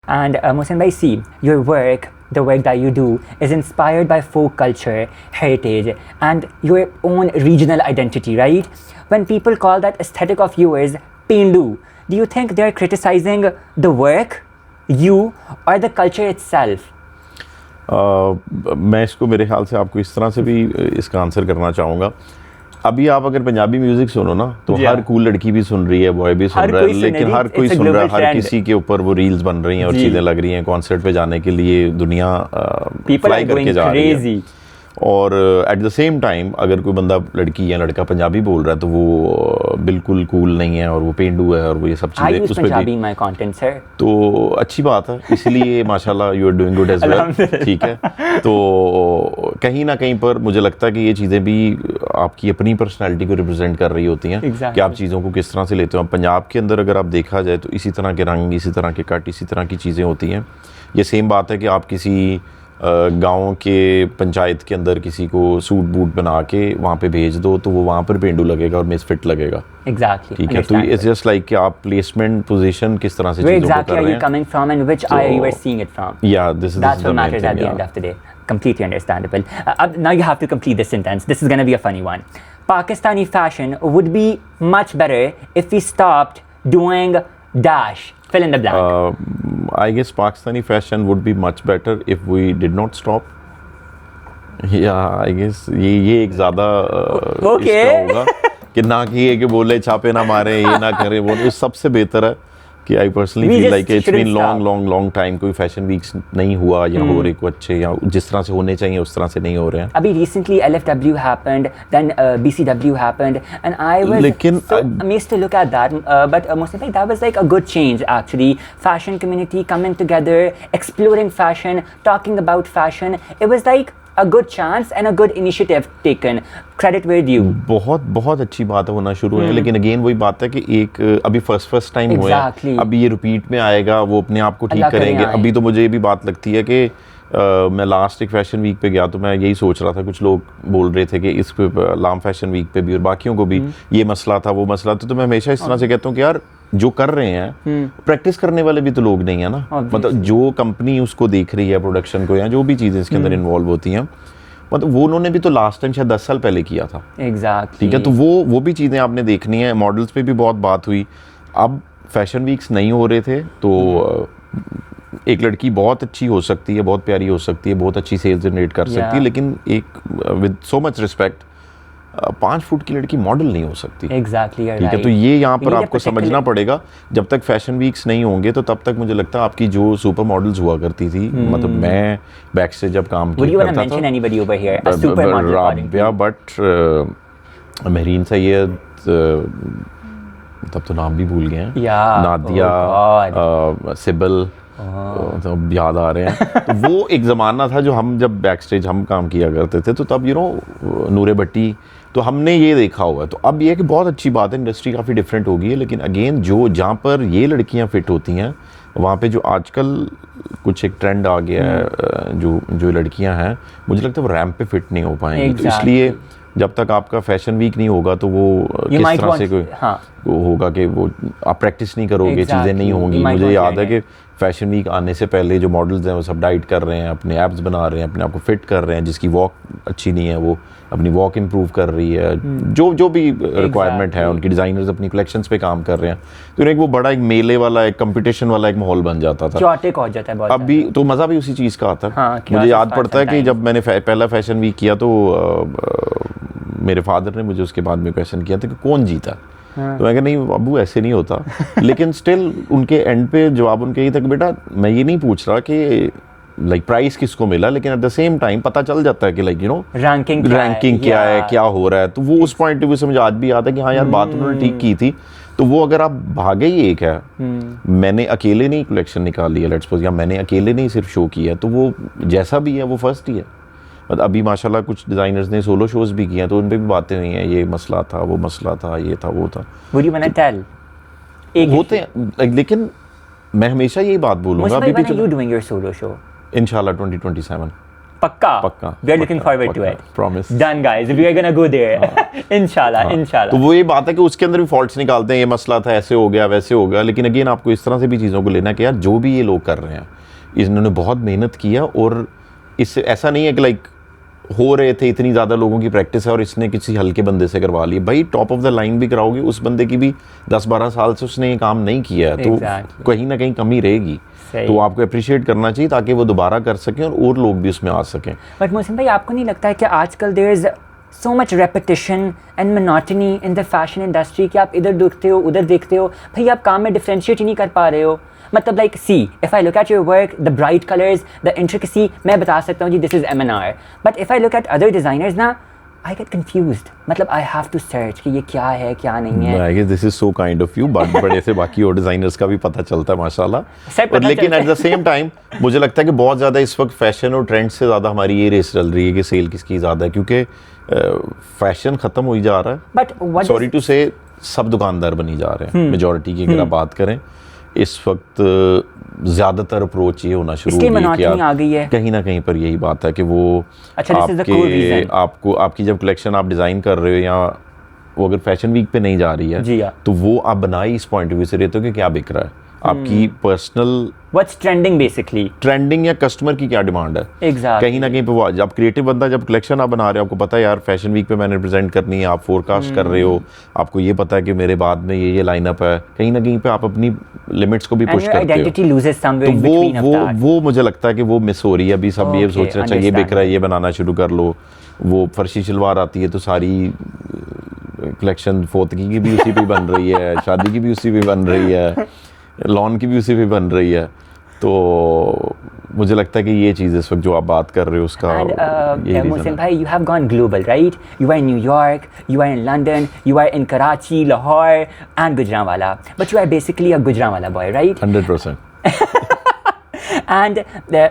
And Mohsen bhai, see, your work, the work that you do, is inspired by folk culture, heritage, and your own regional identity, right? When people call that aesthetic of yours Pendu, do you think they're criticizing the work, you, or the culture itself? मैं इसको मेरे ख्याल से आपको इस तरह से भी इसका आंसर करना चाहूँगा। अभी आप अगर पंजाबी म्यूजिक सुनो ना तो हर कूल लड़की भी सुन रही है, बॉय भी सुन रहा है, लेकिन हर कोई सुन रहा है, हर किसी के ऊपर वो रील्स बन रही हैं और चीज़ें लग रही हैं। कॉन्सर्ट पे जाने के लिए दुनिया फ्लाई करके जा रही है। और एट द सेम टाइम अगर कोई बंदा, लड़की या लड़का पंजाबी बोल रहा है तो वो बिल्कुल कूल नहीं है और वो पेंडू है और वो ये सब चीज़ें उस पर भी। माय कंटेंट सर, तो अच्छी बात है, इसलिए माशाल्लाह you are doing good as well, ठीक है। तो कहीं ना कहीं पर मुझे लगता है कि ये चीज़ें भी आपकी अपनी पर्सनैलिटी को रिप्रेजेंट कर रही होती हैं कि आप चीज़ों को किस तरह से लेते हो। पंजाब के अंदर अगर आप देखा जाए तो इसी तरह के रंग, इसी तरह के कट, इसी तरह की चीज़ें होती हैं। ये सेम बात है कि आप किसी गांव के पंचायत के अंदर किसी को सूट बूट बना के वहाँ पे भेज दो तो वो वहाँ पर पेंडू लगेगा और मिसफिट लगेगा। एग्जैक्टली, ठीक है। तो इट्स जस्ट लाइक कि आप प्लेसमेंट पोजीशन किस तरह से चीज़ों को कर रहे हैं, coming from and which eye you are seeing it from. Yeah, that's what matters at the end of the day. Completely understandable. Now you have to complete this sentence. This is going to be a funny one. Pakistani fashion would be much better if we stopped doing dash. Fill in the blank. I guess Pakistani fashion would be much better if we did not stop. Yeah, I guess ये एक ज़्यादा इसका होगा कि ना कि ये कि बोले छापे ना मारे, ये ना करें, वो उस सबसे बेहतर है कि I personally feel like it's been long time कोई फैशन वीक्स नहीं हुआ या हो रहे को अच्छे या जिस तरह से होने चाहिए उस तरह से नहीं हो रहे हैं। अभी recently LFW happened, then BCW happened, and I was so amazed to look at that. But mostly like that was like a good change actually. Fashion community coming together, exploring fashion, talking about fashion. It was like a good chance and a good initiative taken. Credit where due. बहुत अच्छी बात है, होना शुरू है। लेकिन again वही बात है कि एक अभी फर्स्ट टाइम हुआ है, अभी ये रिपीट में आएगा, वो अपने आप को ठीक करेंगे। अभी तो मुझे ये भी बात लगती है कि मैं लास्ट एक फैशन वीक पे गया तो मैं यही सोच रहा था, कुछ लोग बोल रहे थे कि इस लाम फैशन वीक पे भी और बाकियों को भी ये मसला था वो मसला था। तो मैं हमेशा इस तरह से कहता हूँ कि यार जो कर रहे हैं प्रैक्टिस करने वाले भी तो लोग नहीं है ना। मतलब जो कंपनी उसको देख रही है प्रोडक्शन को या जो भी चीज़ें इसके अंदर इन्वॉल्व होती हैं, मतलब वो उन्होंने भी तो लास्ट टाइम शायद 10 साल पहले किया था। एग्जैक्टली, ठीक है। तो वो भी चीज़ें आपने देखनी है। मॉडल्स पे भी बहुत बात हुई। अब फैशन वीक्स नहीं हो रहे थे तो एक लड़की बहुत अच्छी हो सकती है, बहुत प्यारी हो सकती है, बहुत अच्छी सेल्स जनरेट कर सकती है, लेकिन एक with so much respect 5 foot की लड़की मॉडल नहीं हो सकती। एग्जैक्टली, ठीक है। तो ये यहाँ पर आपको समझना पड़ेगा, जब तक फैशन वीक्स नहीं होंगे तो तब तक मुझे लगता है आपकी जो सुपर मॉडल्स हुआ करती थी, मतलब मैं बैक से जब काम किया करता था, राबिया भट्ट, महरीन सैयद, तब तो नाम भी भूल गए हैं, नादिया, सिबल, तो याद आ रहे हैं। तो वो एक ज़माना था जो हम जब बैक स्टेज हम काम किया करते थे तो तब नूरे भट्टी, तो हमने ये देखा हुआ है। तो अब ये कि बहुत अच्छी बात है, इंडस्ट्री काफ़ी डिफरेंट हो गई है। लेकिन अगेन जहाँ पर ये लड़कियां फिट होती हैं वहाँ पे जो आजकल कुछ एक ट्रेंड आ गया है, जो लड़कियां हैं मुझे लगता है वो रैंप पे फिट नहीं हो पाएंगी। तो इसलिए जब तक आपका फैशन वीक नहीं होगा तो वो किस तरह से कोई होगा कि वो आप प्रैक्टिस नहीं करोगे, चीज़ें नहीं होंगी। मुझे याद है कि फैशन वीक आने से पहले जो मॉडल्स हैं वो सब डाइट कर रहे हैं, अपने एब्स बना रहे हैं, अपने आप को फिट कर रहे हैं। जिसकी वॉक अच्छी नहीं है वो अपनी वॉक इम्प्रूव कर रही है। जो भी रिक्वायरमेंट है, उनकी डिज़ाइनर्स अपनी कलेक्शंस पे काम कर रहे हैं। तो एक वो बड़ा एक मेले वाला, एक कंपटीशन वाला एक माहौल बन जाता था। हो जाता है बहुत। अभी तो मज़ा भी उसी चीज़ का आता है। मुझे याद पड़ता है कि जब मैंने पहला फैशन वीक किया तो मेरे फादर ने मुझे उसके बाद में क्वेश्चन किया था कि कौन जीता। तो मैं कहा नहीं अबू ऐसे नहीं होता। लेकिन स्टिल उनके एंड पे जवाब उनके ये था कि बेटा मैं ये नहीं पूछ रहा कि लाइक प्राइस किसको मिला, लेकिन एट द सेम टाइम पता चल जाता है कि लाइक रैंकिंग क्या है, क्या हो रहा है। तो वो उस पॉइंट ऑफ व्यू से मुझे आज भी आता है कि हाँ यार बात उन्होंने ठीक की थी। तो वो अगर आप भागे ही एक है, मैंने अकेले नहीं कलेक्शन निकाली है लेट्स सपोज, या मैंने अकेले नहीं सिर्फ शो किया, तो वो जैसा भी है वो फर्स्ट ही है। अभी माशाल्लाह कुछ डिज़ाइनर्स ने सोलो शोज भी किए हैं तो उन पे भी बातें हुई हैं, ये मसला था, वो मसला था, ये था, वो था। होते हैं। लेकिन मैं हमेशा यही बात बोलूँगा अभी भी doing your solo show? इंशाल्लाह 2027। पक्का we are looking forward to it. Promise. Done guys, we are gonna go there. इंशाल्लाह. तो वो ये बात है कि उसके अंदर भी फॉल्ट्स निकालते हैं, ये मसला था, ऐसे हो गया, वैसे हो गया, लेकिन अगेन आपको इस तरह से भी चीज़ों को लेना है कि यार जो भी ये लोग कर रहे हैं इन्होंने बहुत मेहनत किया, और इससे ऐसा नहीं है कि लाइक हो रहे थे, इतनी ज़्यादा लोगों की प्रैक्टिस है और इसने किसी हल्के बंदे से करवा ली। भाई टॉप ऑफ द लाइन भी कराओगे, उस बंदे की भी 10-12 साल से उसने ये काम नहीं किया है, तो कहीं ना कहीं कमी रहेगी। तो आपको अप्रिशिएट करना चाहिए ताकि वो दोबारा कर सकें और लोग भी उसमें आ सकें। बट मोहसिन भाई, आपको नहीं लगता है कि आजकल there is so much repetition and monotony in the fashion industry कि आप इधर देखते हो उधर देखते हो, भाई आप काम में डिफरेंशिएट ही नहीं कर पा रहे हो। मतलब like see, if I look at your work, the bright colors, the intricacy, मैं बता सकता हूँ जी this is M&R, but if I look at other designers ना, I get confused. मतलब I have to search कि ये क्या है क्या नहीं है। I guess this is so kind of you, बड़े से बाकी और डिज़ाइनर्स का भी पता चलता है माशाल्लाह। और लेकिन at the same time मुझे लगता है कि बहुत ज़्यादा इस वक्त फैशन और ट्रेंड से ज़्यादा हमारी ये रेस चल रही है कि सेल किसकी ज़्यादा है, क्योंकि फैशन ख़त्म हो ही जा रहा है। बट सॉरी टू से सब दुकानदार बनी जा रहे हैं, मेजॉरिटी की अगर आप बात करें इस वक्त ज़्यादातर अप्रोच ये होना शुरू हो गई है, कहीं ना कहीं पर यही बात है कि वो आपकी जब कलेक्शन आप डिज़ाइन कर रहे हो या वो अगर फैशन वीक पे नहीं जा रही है तो वो आप बनाई इस पॉइंट ऑफ व्यू से रहते हो कि क्या बिक रहा है, आपकी personal what's trending, basically trending या कस्टमर की क्या डिमांड है। exactly. कहीं ना कहीं पे वो जब क्रिएटिव बंदा जब कलेक्शन आप बना रहे हो, आपको पता है यार फैशन वीक पे मैंने रिप्रेजेंट करनी है, आप फोरकास्ट कर रहे हो, आपको ये पता है कि मेरे बाद में ये लाइनअप है, कहीं ना कहीं पे आप अपनी लिमिट्स को भी पुश करते हो। तो वो मुझे लगता है कि वो मिस हो रही है अभी। सब ये सोच रहे हैं ये बिक रहा है, ये बनाना शुरू कर लो। वो फर्शी शलवार आती है तो सारी कलेक्शन फोतगी की भी उसी पे बन रही है, शादी की भी उसी पे बन रही है, लॉन की भी उसी पे बन रही है। तो मुझे लगता है कि ये चीज़ इस वक्त जो आप बात कर रहे हो उसका Mohsin भाई, you have gone global, right? You are in New York, you are in London, you are in Karachi, Lahore and Gujranwala, but you are basically a Gujranwala boy, right? 100%. And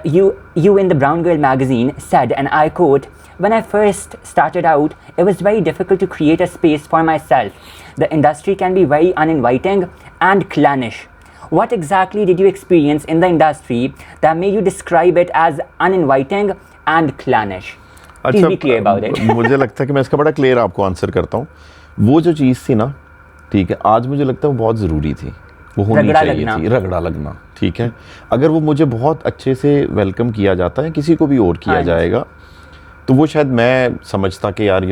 you in the Brown Girl magazine said, and I quote, "When I first started out, it was very difficult to create a space for myself. The industry can be very uninviting and clannish. What exactly did you experience in the industry that made you describe it as uninviting and clannish?" Please be clear about it. मुझे लगता है कि मैं इसका बड़ा clear आपको answer करता हूँ। वो जो चीज़ थी ना, ठीक है, आज मुझे लगता है वो बहुत ज़रूरी थी, वो होनी चाहिए थी, रगड़ा लगना, ठीक है। अगर वो मुझे बहुत अच्छे से वेलकम किया जाता है, किसी को भी और किया जाएगा, तो वो शायद मैं समझता कि यार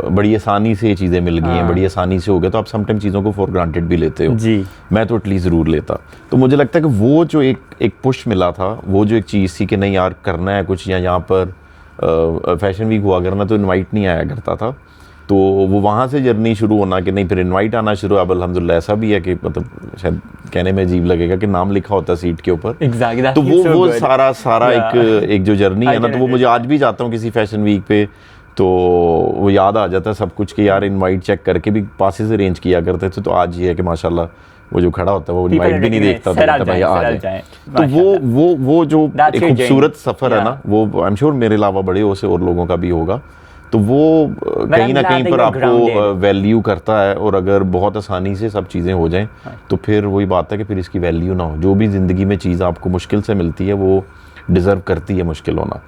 बड़ी आसानी से ये चीज़ें मिल गई हैं, बड़ी आसानी से हो गया, तो आप समटाइम चीज़ों को फॉर ग्रांटेड भी लेते हो जी। मैं तो एटलीस्ट ज़रूर लेता। तो मुझे लगता है कि वो जो एक पुश मिला था, वो जो एक चीज़ थी कि नहीं यार करना है कुछ, या यहाँ पर फैशन वीक हुआ करना तो इनवाइट नहीं आया करता था, तो वो वहाँ से जर्नी शुरू होना कि नहीं फिर इनवाइट आना शुरू। अब अल्हम्दुलिल्लाह ऐसा भी है कि मतलब शायद कहने में अजीब लगेगा कि नाम लिखा होता है सीट के ऊपर, तो वो सारा एक जो जर्नी है ना, तो वो मुझे आज भी जाता हूँ किसी फैशन वीक पे तो वो याद आ जाता है सब कुछ कि यार इनवाइट चेक करके भी पासेस अरेंज किया करते थे। तो आज ये है कि माशाल्लाह वो जो खड़ा होता है वो इनवाइट भी नहीं देखता, तो भाई आ जाए। तो वो जो एक खूबसूरत सफ़र है ना, वो आई एम श्योर मेरे अलावा बड़े हो से और लोगों का भी होगा, तो वो कहीं ना कहीं पर आपको वैल्यू करता है। और अगर बहुत आसानी से सब चीज़ें हो जाएं तो फिर वही बात है कि फिर इसकी वैल्यू ना हो। जो भी ज़िंदगी में चीज़ आपको मुश्किल से मिलती है वो डिज़र्व करती है मुश्किल होना।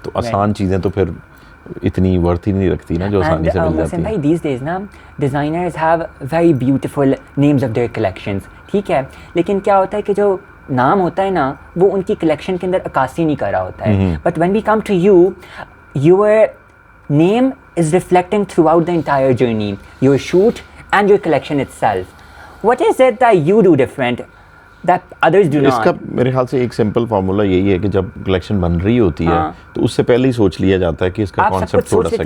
तो आसान चीज़ें तो फिर इतनी वर्थ ही नहीं रखती ना जो आसानी से मिल जाती है। These days ना designers have very beautiful names of their collections, ठीक है, लेकिन क्या होता है कि जो नाम होता है ना वो उनकी कलेक्शन के अंदर अक्कासी नहीं कर रहा होता है। But when we come to you, your name is reflecting throughout the entire journey, your shoot and your collection itself. What is it that you do different that others do not? इसका मेरे ख्याल से एक simple formula यही है कि जब collection बन रही होती है तो उससे पहले ही सोच लिया जाता है कि इसका कॉन्सेप्ट थोड़ा सा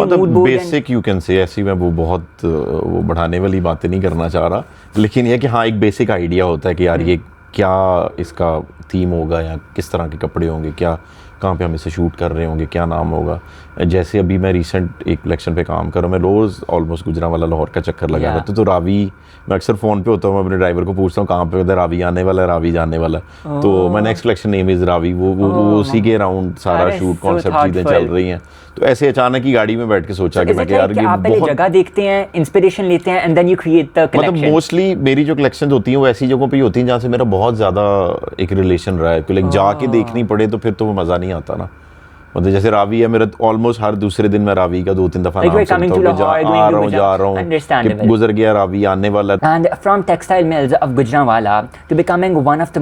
मतलब बेसिक यू कैन से, ऐसी मैं वो बहुत वो बढ़ाने वाली बातें नहीं करना चाह रहा, लेकिन ये कि हाँ एक बेसिक आइडिया होता है कि यार ये क्या इसका थीम होगा या किस तरह के कपड़े होंगे, क्या कहाँ पे हम इसे शूट कर रहे होंगे, क्या नाम होगा। जैसे अभी मैं रिसेंट एक कलेक्शन पे काम कर रहा हूँ, मैं रोज़ ऑलमोस्ट गुजरांवाला लाहौर का चक्कर लगा रहा था। तो रावी मैं अक्सर फ़ोन पे होता हूँ, मैं अपने ड्राइवर को पूछता हूँ कहाँ पे उधर रावी आने वाला है, रावी जाने वाला है। तो मैं next collection name is Ravi, वो उसी के अराउंड सारा शूट कॉन्सेप्ट चीज़ें चल रही हैं। तो ऐसे अचानक ही गाड़ी में बैठ के सोचा कि मैं यार ये बहुत जगह देखते हैं, इंस्पिरेशन लेते हैं and then you create the collection. मतलब मोस्टली मेरी जो कलेक्शन होती हैं वो ऐसी जगहों पे ही होती हैं जहाँ से मेरा बहुत ज़्यादा एक रिलेशन रहा है, लाइक जाके देखनी पड़े तो फिर तो वो मज़ा नहीं आता ना। मतलब जैसे रावी है मेरा ऑलमोस्ट हर दूसरे दिन मैं रावी का 2-3 दफा Like नाम we're coming सुनता to हूँ कि Lahore, आ going to जा रहा Gujranwala. हूँ Understandable. कि गुजर गया रावी आने वाला है। And from textile mills of Gujranwala to becoming one of the